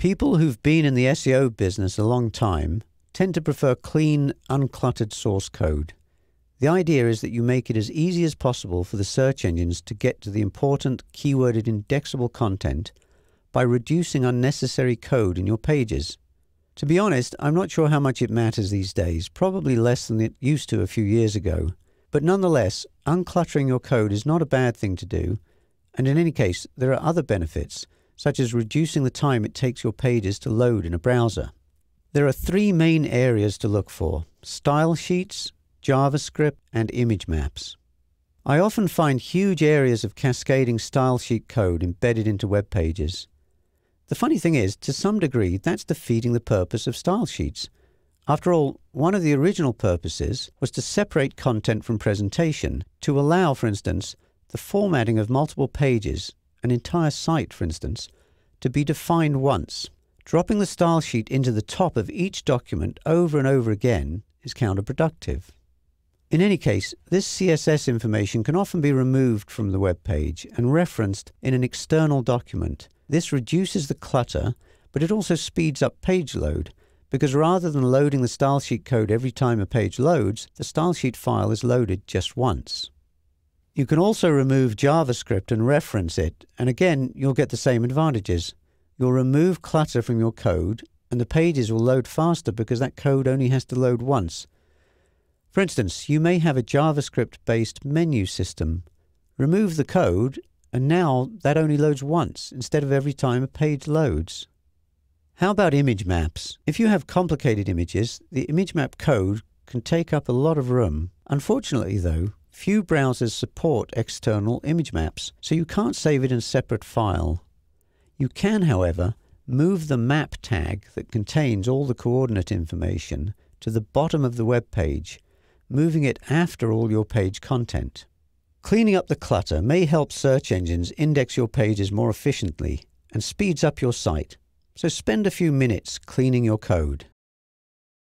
People who've been in the SEO business a long time tend to prefer clean, uncluttered source code. The idea is that you make it as easy as possible for the search engines to get to the important keyworded indexable content by reducing unnecessary code in your pages. To be honest, I'm not sure how much it matters these days, probably less than it used to a few years ago. But nonetheless, uncluttering your code is not a bad thing to do, and in any case, there are other benefits, such as reducing the time it takes your pages to load in a browser. There are three main areas to look for: style sheets, JavaScript, and image maps. I often find huge areas of cascading style sheet code embedded into web pages. The funny thing is, to some degree, that's defeating the purpose of style sheets. After all, one of the original purposes was to separate content from presentation, to allow, for instance, the formatting of multiple pages, an entire site, for instance, to be defined once. Dropping the style sheet into the top of each document over and over again is counterproductive. In any case, this CSS information can often be removed from the web page and referenced in an external document. This reduces the clutter, but it also speeds up page load, because rather than loading the style sheet code every time a page loads, the style sheet file is loaded just once. You can also remove JavaScript and reference it, and again, you'll get the same advantages. You'll remove clutter from your code, and the pages will load faster because that code only has to load once. For instance, you may have a JavaScript-based menu system. Remove the code, and now that only loads once instead of every time a page loads. How about image maps? If you have complicated images, the image map code can take up a lot of room. Unfortunately, though, few browsers support external image maps, so you can't save it in a separate file. You can, however, move the map tag that contains all the coordinate information to the bottom of the web page, moving it after all your page content. Cleaning up the clutter may help search engines index your pages more efficiently and speeds up your site. So spend a few minutes cleaning your code.